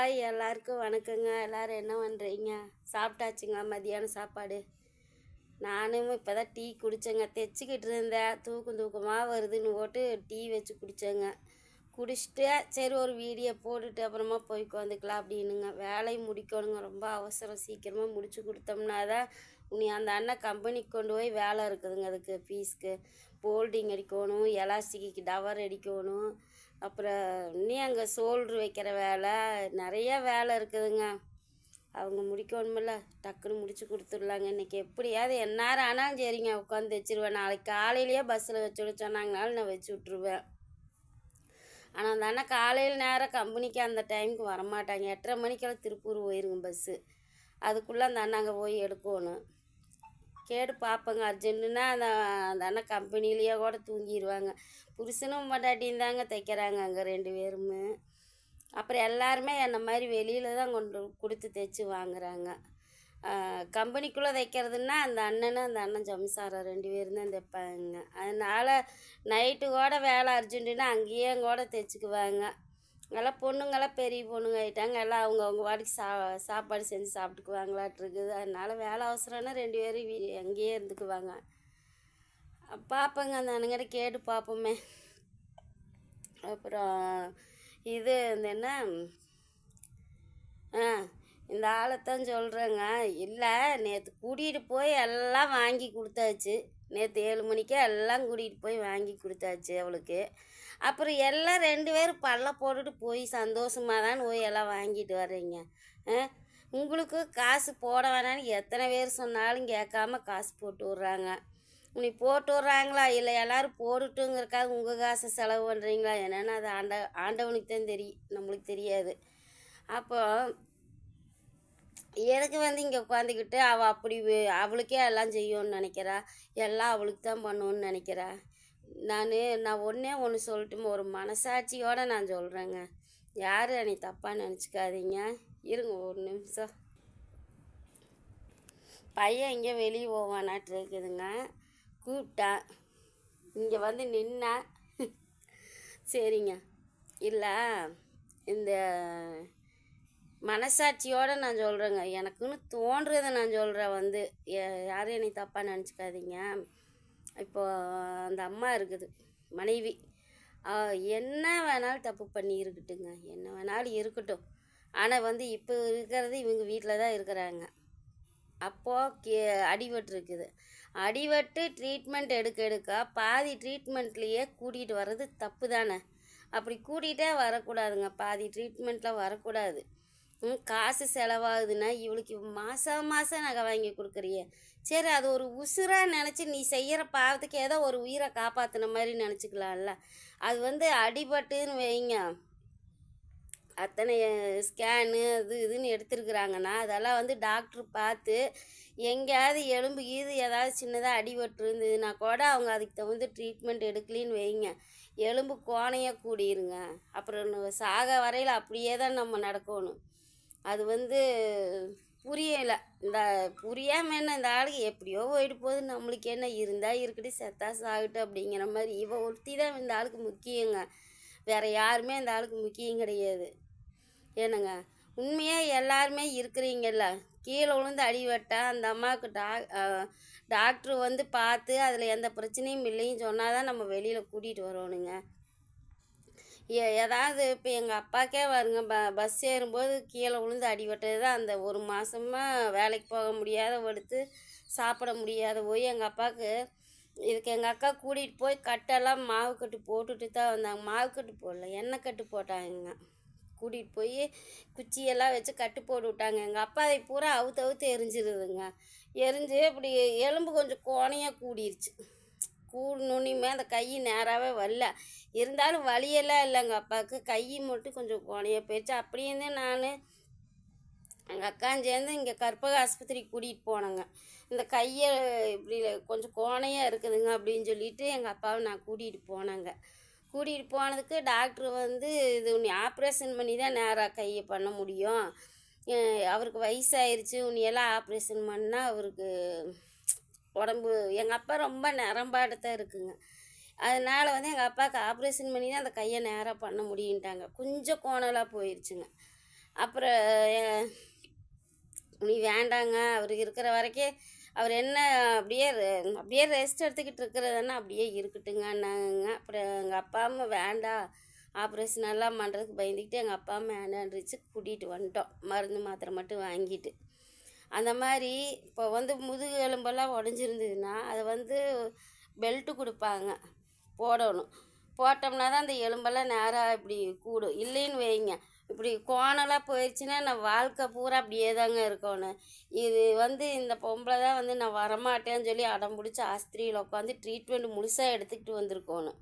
Hi எல்லாருக்கும் வணக்கங்க. எல்லோரும் என்ன பண்ணுறீங்க? சாப்பிட்டாச்சுங்களா மதியானம் சாப்பாடு? நானும் இப்போ தான் டீ குடித்தேங்க. தைச்சிக்கிட்டு இருந்தேன், தூக்கமாக வருதுன்னு போட்டு டீ வச்சு குடித்தேங்க. குடிச்சிட்டு சரி ஒரு வீடியோ போட்டுட்டு அப்புறமா போய் உட்காந்துக்கலாம் அப்படின்னுங்க. வேலையை முடிக்கணுங்க, ரொம்ப அவசரம். சீக்கிரமாக முடிச்சு கொடுத்தோம்னா தான் உனி அந்த அண்ணன் கம்பெனிக்கு கொண்டு போய் வேலை இருக்குதுங்க. அதுக்கு ஃபீஸ்க்கு போல்டிங் அடிக்கணும், எலாஸ்டிக்கு டவர் அடிக்கணும், அப்புறம் இன்னும் அங்கே சோல்ட்ரு வைக்கிற வேலை, நிறையா வேலை இருக்குதுங்க. அவங்க முடிக்கணுமில்ல, டக்குன்னு முடிச்சு கொடுத்துடலாங்க. இன்றைக்கி எப்படியாவது எந்நேரம் ஆனாலும் சரிங்க உட்காந்து வச்சுருவேன். நாளைக்கு காலையிலேயே பஸ்ஸில் வச்சு விட சொன்னாங்கனாலும் நான் வச்சு விட்ருவேன். ஆனால் அந்த அண்ணன் காலையில் நேரம் கம்பெனிக்கு அந்த டைமுக்கு வரமாட்டாங்க. 8:30 மணிக்கெல்லாம் திருப்பூர் போயிருங்க பஸ்ஸு. அதுக்குள்ளே அந்த அண்ணன் அங்கே போய் எடுக்கணும். கேட்டு பார்ப்பேங்க. அர்ஜென்ட்டுன்னா அந்த அண்ணன் கம்பெனிலேயே கூட தூங்கிடுவாங்க. புருஷனும் பொண்டாட்டியும் தாங்க தைக்கிறாங்க அங்கே 2 பேருமே. அப்புறம் எல்லாருமே என்ன மாதிரி வெளியில் தான் கொண்டு கொடுத்து தைச்சி வாங்குறாங்க. கம்பெனிக்குள்ளே தைக்கிறதுன்னா அந்த அண்ணன் ஜம்சாரா 2 பேரும் தான் தைப்பாங்க. அதனால் நைட்டு கூட வேலை அர்ஜென்ட்டுன்னா அங்கேயே கூட தைச்சிக்குவாங்க. எல்லாம் பொண்ணுங்கள்லாம் பெரிய பொண்ணுங்க ஆகிட்டாங்க. எல்லாம் அவங்க வாடிக்கு சாப்பாடு செஞ்சு சாப்பிட்டுக்குவாங்களாட்டிருக்குது. அதனால் வேலை அவசரம்னா 2 பேரும் அங்கேயே இருந்துக்குவாங்க. பார்ப்போங்க, அந்த அண்ணங்கிட்ட கேட்டு பார்ப்போமே. அப்புறம் இது என்ன இந்த ஆளைத்தான் சொல்கிறேங்க. இல்லை, நேற்று கூட்டிகிட்டு போய் எல்லாம் வாங்கி கொடுத்தாச்சு. நேற்று 7 மணிக்கே எல்லாம் கூட்டிகிட்டு போய் வாங்கி கொடுத்தாச்சு அவளுக்கு. அப்புறம் எல்லாம் 2 பேரும் பல்ல போட்டுட்டு போய் சந்தோஷமாக தான் போய் எல்லாம் வாங்கிட்டு வர்றீங்க. உங்களுக்கு காசு போட வேணான்னு எத்தனை பேர் சொன்னாலும் கேட்காம காசு போட்டு விட்றாங்க. நீ போட்டு விட்றாங்களா இல்லை எல்லோரும் போட்டுட்டுங்கிறக்காக உங்கள் காசை செலவு பண்ணுறீங்களா என்னென்னா அது ஆண்டவனுக்கு தான் தெரியும், நம்மளுக்கு தெரியாது. அப்போ எனக்கு இங்கே உட்காந்துக்கிட்டு அவள் அப்படி அவளுக்கே எல்லாம் செய்யணும்னு நினைக்கிறா, எல்லாம் அவளுக்கு தான் பண்ணணுன்னு நினைக்கிறா. நான் ஒன்று சொல்லட்டுமா, ஒரு மனசாட்சியோடு நான் சொல்கிறேங்க. யாரும் என்னை தப்பாக நினச்சிக்காதீங்க. இருங்க ஒரு நிமிஷம். பையன் இங்கே வெளியே போவானாட்டு இருக்குதுங்க. கூப்பிட்டேன், இங்கே வந்து நின்னா. சரிங்க. இல்லை, இந்த மனசாட்சியோடு நான் சொல்கிறேங்க. எனக்குன்னு தோன்றதை நான் சொல்கிறேன். யாரும் என்னை தப்பாக நினச்சிக்காதீங்க. இப்போ அந்த அம்மா இருக்குது, மனைவி, என்ன வேணாலும் தப்பு பண்ணி இருக்கட்டுங்க, என்ன வேணாலும் இருக்கட்டும். ஆனால் இப்போ இருக்கிறது இவங்க வீட்டில் தான் இருக்கிறாங்க. அப்போது அடிபட்டு இருக்குது. அடிபட்டு ட்ரீட்மெண்ட் எடுக்க பாதி ட்ரீட்மெண்ட்லேயே கூட்டிகிட்டு வர்றது தப்பு தானே. அப்படி கூட்டிகிட்டே வரக்கூடாதுங்க, பாதி ட்ரீட்மெண்ட்டில் வரக்கூடாது. காசு செலவாகுதுன்னா இவளுக்கு மாதம் நகை வாங்கி கொடுக்குறிய, சரி அது ஒரு உசுராக நினச்சி நீ செய்கிற பாவத்துக்கு ஏதோ ஒரு உயிரை காப்பாற்றின மாதிரி நினச்சிக்கலாம்ல. அது அடிபட்டுன்னு வைங்க, அத்தனை ஸ்கேனு அது இதுன்னு எடுத்துருக்குறாங்கன்னா அதெல்லாம் டாக்டர் பார்த்து எங்கேயாவது எலும்பு ஏதாவது சின்னதாக அடிபட்டு இருந்ததுன்னா கூட அவங்க அதுக்கு தகுந்த ட்ரீட்மெண்ட் எடுக்கலின்னு வைங்க, எலும்பு கோணையாக கூடிருங்க. அப்புறம் சாக வரையில் அப்படியே தான் நம்ம நடக்கணும். அது புரியலை. புரியாமல் என்ன, இந்த ஆளுக்கு எப்படியோ போயிட்டு போகுது, நம்மளுக்கு என்ன, இருந்தால் இருக்கட்டும், செத்தா சாகட்டும் அப்படிங்கிற மாதிரி. ஒருத்தி தான் இந்த ஆளுக்கு முக்கியங்க, வேறு யாருமே இந்த ஆளுக்கு முக்கியம் கிடையாது. ஏனுங்க, உண்மையாக எல்லாருமே இருக்கிறீங்கல்ல. கீழே விழுந்து அடிபட்டா அந்த அம்மாவுக்கு டாக்டர் பார்த்து அதில் எந்த பிரச்சனையும் இல்லைன்னு சொன்னால் தான் நம்ம வெளியில் கூட்டிகிட்டு வரணுங்க. ஏதாவது இப்போ எங்கள் அப்பாக்கே வருங்க, பஸ் ஏறும்போது கீழே விழுந்து அடிபட்டது தான். அந்த 1 மாதமாக வேலைக்கு போக முடியாத படுத்து சாப்பிட முடியாத போய் எங்கள் அப்பாவுக்கு இதுக்கு எங்கள் அக்கா கூட்டிகிட்டு போய் கட்டெல்லாம் மாவு கட்டு போட்டுட்டு தான் வந்தாங்க. மாவு கட்டு போடல, எண்ணெய் கட்டு போட்டாங்க. கூட்டிகிட்டு போய் குச்சியெல்லாம் வச்சு கட்டு போட்டு விட்டாங்க. எங்கள் அப்பா அதை பூரா அவுத்து எரிஞ்சிருதுங்க. எரிஞ்சு இப்படி எலும்பு கொஞ்சம் கோணையாக கூடிருச்சு. கூடணுன்னுமே அந்த கை நேராகவே வரல. இருந்தாலும் வலியெல்லாம் இல்லைங்க அப்பாவுக்கு, கை மட்டும் கொஞ்சம் கோணையாக போயிடுச்சு. அப்படியே நான் எங்கள் அக்காவும் சேர்ந்து இங்கே கற்பக ஆஸ்பத்திரிக்கு கூட்டிகிட்டு போனேங்க. இந்த கையை இப்படி கொஞ்சம் கோணையாக இருக்குதுங்க அப்படின்னு சொல்லிட்டு எங்கள் அப்பாவை நான் கூட்டிகிட்டு போனேங்க. கூட்டிகிட்டு போனதுக்கு டாக்டர் இது உன்னை ஆப்ரேஷன் பண்ணி தான் நேராக கையை பண்ண முடியும், அவருக்கு வயசாயிருச்சு, உன்னையெல்லாம் ஆப்ரேஷன் பண்ணால் அவருக்கு உடம்பு, எங்கள் அப்பா ரொம்ப நரம்பாடத்தான் இருக்குங்க. அதனால் எங்கள் அப்பாவுக்கு ஆப்ரேஷன் பண்ணி தான் அந்த கையை நேராக பண்ண முடியுன்ட்டாங்க. கொஞ்சம் கோணலாக போயிடுச்சுங்க. அப்புறம் நீ வேண்டாங்க அவருக்கு இருக்கிற வரைக்கும் அவர் என்ன அப்படியே ரெஸ்ட் எடுத்துக்கிட்டு இருக்கிறதுன்னா அப்படியே இருக்கட்டுங்கன்னாங்க. அப்புறம் எங்கள் அப்பா அம்மா வேண்டாம் ஆப்ரேஷன் எல்லாம் பண்ணுறதுக்கு பயந்துக்கிட்டு எங்கள் அப்பா அம்மா வேண்டான்றிச்சு கூட்டிகிட்டு வந்துட்டோம், மருந்து மாத்திரை மட்டும் வாங்கிட்டு. அந்த மாதிரி இப்போ முதுகு எலும்பெல்லாம் உடஞ்சிருந்ததுன்னா அதை பெல்ட்டு கொடுப்பாங்க, போடணும். போட்டோம்னா தான் அந்த எலும்பெல்லாம் நேராக இப்படி கூடும். இல்லைன்னு வைங்க, இப்படி கோணலாக போயிடுச்சுன்னா நான் வாழ்க்கை பூரா அப்படியே தாங்க இருக்கணும். இது இந்த பொம்பளை தான் நான் வரமாட்டேன்னு சொல்லி அடம் பிடிச்சி ஆஸ்பத்திரியில் உட்காந்து ட்ரீட்மெண்ட் முழுசாக எடுத்துக்கிட்டு வந்திருக்கணும்.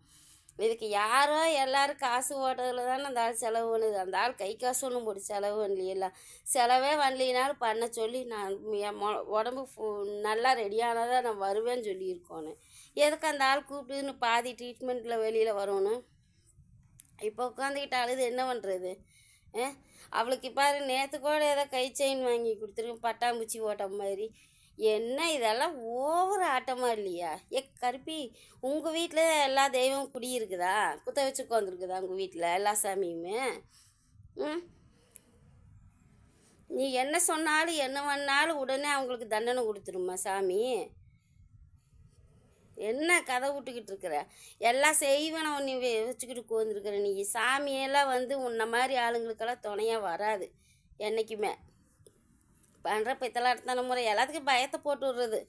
இதுக்கு யாரோ எல்லோரும் காசு ஓட்டுறதுல தானே அந்த ஆள் செலவு பண்ணுது. அந்த ஆள் கை காசு ஒன்றும் போட்டு செலவு பண்ணலையில்ல. செலவே பண்ணலினாலும் பண்ண சொல்லி நான் என் உடம்பு நல்லா ரெடியானதாக நான் வருவேன்னு சொல்லியிருக்கோன்னு. எதுக்கு அந்த ஆள் கூப்பிட்டுன்னு பாதி ட்ரீட்மெண்ட்டில் வெளியில் வரணும்? இப்போ உட்காந்துக்கிட்டு அழுது என்ன பண்ணுறது? அவளுக்கு பாரு நேற்று கூட ஏதோ கை செயின் வாங்கி கொடுத்துருக்கு, பட்டாம்பூச்சி ஓட்ட மாதிரி. என்ன இதெல்லாம் ஓவர் ஆட்டமாக இல்லையா? கருப்பி, உங்கள் வீட்டில் எல்லா தெய்வம் குடியிருக்குதா? குத்த வச்சு உட்காந்துருக்குதா உங்கள் வீட்டில் எல்லா சாமியுமே? நீ என்ன சொன்னாலும் என்ன பண்ணாலும் உடனே அவங்களுக்கு தண்டனை கொடுத்துருமா சாமி? என்ன கதை விட்டுக்கிட்டு இருக்கிற? எல்லாம் செய்வனை நீ வச்சுக்கிட்டு உட்காந்துருக்குற. நீ சாமியெல்லாம் உன்ன மாதிரி ஆளுங்களுக்கெல்லாம் துணையாக வராது என்றைக்குமே. பண்ணுற பித்தலாட்டத்தான முறை எல்லாத்துக்கும் பயத்தை போட்டு விடுறது.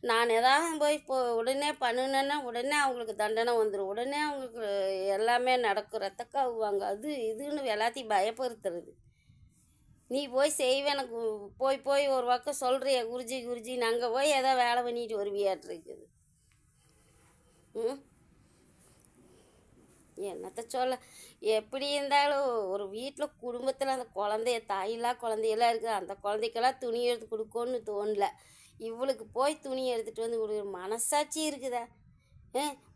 நான் எதாவது போய் உடனே பண்ணுனேன்னா உடனே அவங்களுக்கு தண்டனை வந்துடும், உடனே அவங்களுக்கு எல்லாமே நடக்கும், ரத்தக்காவுவாங்க, அது இதுன்னு எல்லாத்தையும் பயப்படுத்துறது. நீ போய் செய்வேன் போய் ஒரு பக்கம் சொல்கிறிய குருஜி நாங்கள் போய் ஏதோ வேலை பண்ணிட்டு வருவியாட்டிருக்குது. என்னத்த சொல்ல? எப்படி இருந்தாலும் ஒரு வீட்டில் குடும்பத்தில் அந்த குழந்தைய குழந்தையெல்லாம் இருக்குது, அந்த குழந்தைக்கெல்லாம் துணி எடுத்து கொடுக்கணுன்னு தோணல. இவளுக்கு போய் துணி எடுத்துகிட்டு வந்து கொடுக்குற மனசாட்சி இருக்குதா?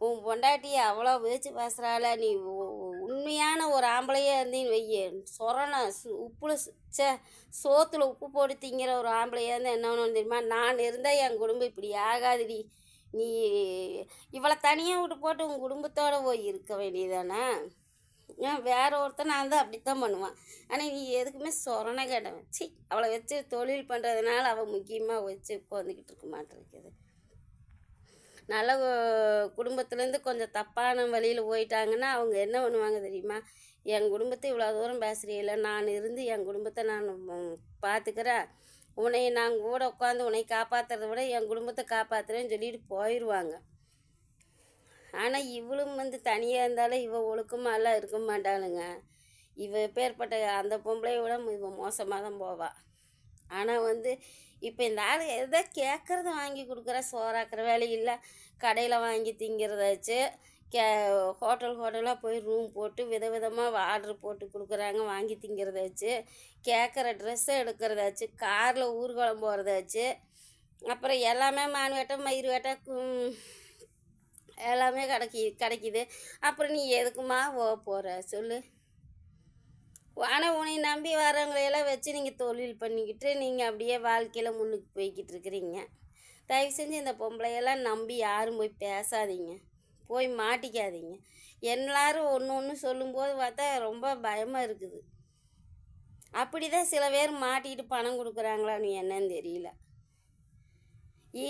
உன் பொண்டாட்டியை அவ்வளோ வச்சு பேசுகிறாள. நீ உண்மையான ஒரு ஆம்பளையாக இருந்தீன்னு வைய, சொரண உப்புல சோத்தில் உப்பு போட்டு திங்கிற ஒரு ஆம்பளையாக இருந்தால் என்ன ஒன்று தெரியுமா? நான் இருந்தால் என் குடும்பம் இப்படி ஆகாதுடி. நீ இவளை தனியாக விட்டு போட்டு உன் குடும்பத்தோடு போய் இருக்க வேண்டியதானே? வேற ஒருத்தன் நான் தான் அப்படித்தான் பண்ணுவான். ஆனால் நீ எதுக்குமே சொரணை கேட்டவன். சி, அவளை வச்சு தொழில் பண்ணுறதுனால அவள் முக்கியமாக வச்சு உட்காந்துக்கிட்டு இருக்க மாட்டேருக்குது. நல்ல குடும்பத்துலேருந்து கொஞ்சம் தப்பான வழியில் போயிட்டாங்கன்னா அவங்க என்ன பண்ணுவாங்க தெரியுமா? என் குடும்பத்தை இவ்வளோ தூரம் பேசுகிறீங்கள, நான் இருந்து என் குடும்பத்தை நான் பார்த்துக்கிறேன், உன்னை நான் கூட உட்காந்து உன்னை காப்பாற்றுறத விட என் குடும்பத்தை காப்பாற்றுறேன்னு சொல்லிட்டு போயிடுவாங்க. ஆனால் இவளும் தனியாக இருந்தாலும் இவள் ஒழுக்கமாலாம் இருக்க மாட்டாளுங்க. இவள் பேர்பட்ட அந்த பொம்பளையை விட இவள் மோசமாக தான் போவாள். ஆனால் இப்போ இந்த ஆள் எதை கேட்குறத வாங்கி கொடுக்குற, சோறாக்குற வேலையில்லை, கடையில் வாங்கி திங்கிறதாச்சு, ஹோட்டலாக போய் ரூம் போட்டு விதவிதமாக ஆர்டர் போட்டு கொடுக்குறாங்க, வாங்கி திங்கிறதாச்சு, கேட்குற ட்ரெஸ்ஸை எடுக்கிறதாச்சு, காரில் ஊர்வலம் போகிறதாச்சு, அப்புறம் எல்லாமே மான் வேட்டை மயிர் வேட்டை எல்லாமே கிடைக்கிது. அப்புறம் நீ எதுக்குமா போகிற சொல்லு? ஆனால் உன்னை நம்பி வரவங்களையெல்லாம் வச்சு நீங்கள் தொழில் பண்ணிக்கிட்டு நீங்கள் அப்படியே வாழ்க்கையில் முன்னுக்கு போய்கிட்டு இருக்கிறீங்க. தயவு செஞ்சு இந்த பொம்பளையெல்லாம் நம்பி யாரும் போய் பேசாதீங்க, போய் மாட்டிக்காதீங்க. எல்லாரும் ஒன்று சொல்லும்போது பார்த்தா ரொம்ப பயமாக இருக்குது. அப்படி தான் சில பேர் மாட்டிக்கிட்டு பணம் கொடுக்குறாங்களான்னு என்னன்னு தெரியல.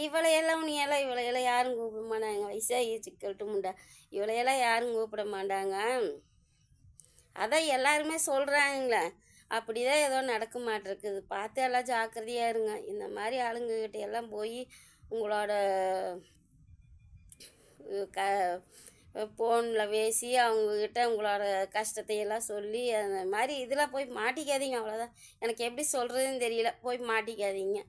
இவளையெல்லாம் யாரும் கூப்பிட மாட்டாங்க. வயசாகி சிக்கல்ட்டு முண்டா இவளையெல்லாம் யாரும் கூப்பிட மாட்டாங்க. அதான் எல்லாருமே சொல்கிறாங்களே, அப்படி தான் ஏதோ நடக்க மாட்டிருக்குது. பார்த்து எல்லாம் ஜாக்கிரதையாக இருங்க. இந்த மாதிரி ஆளுங்கக்கிட்ட எல்லாம் போய் உங்களோட ஃபோனில் பேசி அவங்கக்கிட்ட உங்களோட கஷ்டத்தையெல்லாம் சொல்லி அந்த மாதிரி இதில் போய் மாட்டிக்காதீங்க. அவ்வளோதான், எனக்கு எப்படி சொல்கிறதுன்னு தெரியல. போய் மாட்டிக்காதீங்க.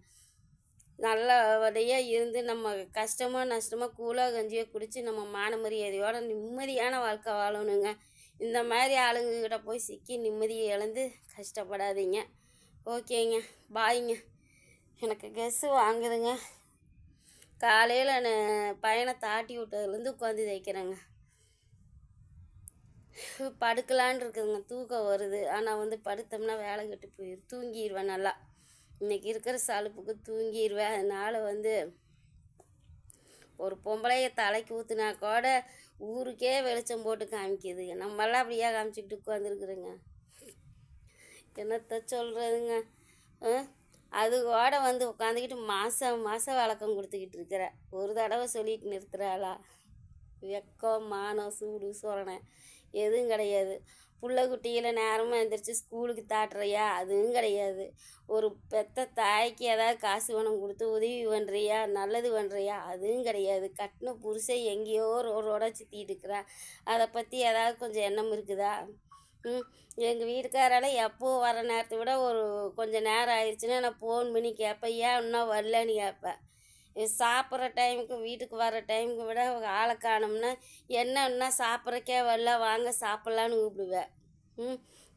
நல்லபடியாக இருந்து நம்ம கஷ்டமோ நஷ்டமோ கூழோ கஞ்சியோ குடித்து நம்ம மான மரியாதையோட நிம்மதியான வாழ்க்கை வாழணுங்க. இந்த மாதிரி ஆளுங்கக்கிட்ட போய் சிக்கி நிம்மதியை இழந்து கஷ்டப்படாதீங்க. ஓகேங்க, பாய்ங்க. எனக்கு கெஸ்ஸு வாங்குதுங்க. காலையில் நான் பையனை தாட்டி விட்டதுலேருந்து உட்காந்து தைக்கிறேங்க. படுக்கலான் இருக்குதுங்க, தூக்கம் வருது. ஆனால் படுத்தோம்னா வேலை கெட்டு போயிடும், தூங்கிடுவேன் நல்லா. இன்றைக்கி இருக்கிற சலுப்புக்கு தூங்கிடுவேன். அதனால் ஒரு பொம்பளையை தலைக்கு ஊற்றுனா கூட ஊருக்கே வெளிச்சம் போட்டு காமிக்குது. நம்மளாம் அப்படியே காமிச்சிக்கிட்டு உட்காந்துருக்குறேங்க. என்னத்த சொல்கிறதுங்க. அது கூட வந்து உட்காந்துக்கிட்டு மாதம் வழக்கம் கொடுத்துக்கிட்டு இருக்கிற. ஒரு தடவை சொல்லிட்டு நிறுத்துறாளா? வெக்கம் மானம் சூடு சொரணை எதுவும் கிடையாது. புள்ள குட்டிகளை நேரமாக எழுந்திரிச்சு ஸ்கூலுக்கு தாட்டுறியா? அதுவும் கிடையாது. ஒரு பெத்த தாய்க்கு ஏதாவது காசு பணம் கொடுத்து உதவி பண்ணுறியா? நல்லது பண்ணுறியா? அதுவும் கிடையாது. கட்டின புருஷன் எங்கேயோ ரோடோட சுற்றிட்டு இருக்கிறா. அதை பற்றி ஏதாவது கொஞ்சம் எண்ணம் இருக்குதா? எங்கள் வீட்டுக்காரால் எப்போ வர நேரத்தை விட ஒரு கொஞ்சம் நேரம் ஆயிடுச்சுன்னா நான் ஃபோன் பண்ணி கேட்பேன், ஏன் இன்னும் வரலன்னு கேட்பேன். சாப்பிட்ற டைமுக்கு வீட்டுக்கு வர டைமுக்கு விட ஆளை காணோம்னா என்னன்னா சாப்பிட்றக்கே வரல, வாங்க சாப்பிட்லான்னு கூப்பிடுவேன்.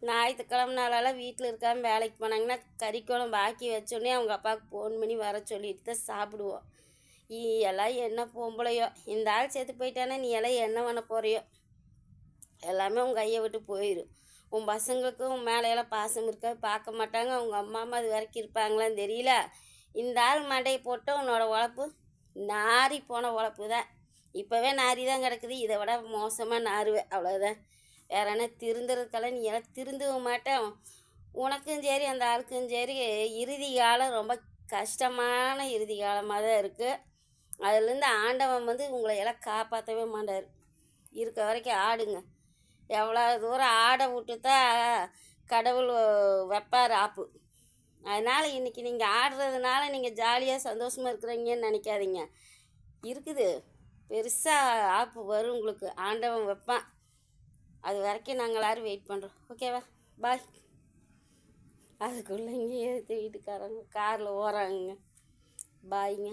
ஞாயிற்றுக்கிழமை நாளெல்லாம் வீட்டில் இருக்காமல் வேலைக்கு போனாங்கன்னா கறிக்குழம்பு ஆக்கி வச்சோடனே அவங்க அப்பாவுக்கு ஃபோன் பண்ணி வர சொல்லிட்டு தான் சாப்பிடுவோம். எல்லாம் என்ன பொம்பளையோ, இந்த ஆள் சேர்த்து போயிட்டானே நீ எல்லாம் என்ன பண்ண போகிறியோ, எல்லாமே உங்கள் கையை விட்டு போயிடும். உன் பசங்களுக்கும் உன் மேலையெல்லாம் பாசம் இருக்க பார்க்க மாட்டாங்க. அவங்க அம்மா அது வரைக்கும் இருப்பாங்களான்னு தெரியல. இந்த ஆள் மண்டையை போட்டு உன்னோட உழப்பு நாரி போன உழப்பு தான். இப்போவே நாரி தான் கிடக்குது, இதை விட மோசமாக நாருவேன். அவ்வளோதான். வேற என்ன திருந்துறதுக்கெல்லாம் நீ எல்லாம் திருந்தவும் மாட்டேன். உனக்கும் சரி அந்த ஆளுக்கும் சரி இறுதி காலம் ரொம்ப கஷ்டமான இறுதி காலமாக தான் இருக்குது. அதுலேருந்து ஆண்டவன் வந்து உங்களை எல்லாம் காப்பாற்றவே மாட்டார். இருக்க வரைக்கும் ஆடுங்க. எவ்வளோ தூரம் ஆடை விட்டு தான் கடவுள் வைப்பார் ஆப்பு. அதனால் இன்றைக்கி நீங்கள் ஆடுறதுனால நீங்கள் ஜாலியாக சந்தோஷமாக இருக்கிறீங்கன்னு நினைக்காதீங்க. இருக்குது பெருசாக ஆப்பு வரும் உங்களுக்கு, ஆண்டவன் வைப்பான். அது வரைக்கும் நாங்கள் எல்லோரும் வெயிட் பண்ணுறோம். ஓகேவா? பாய். அதுக்குள்ளே இங்கேயே வீட்டுக்காரங்க காரில் ஓறாங்க. பாய்ங்க.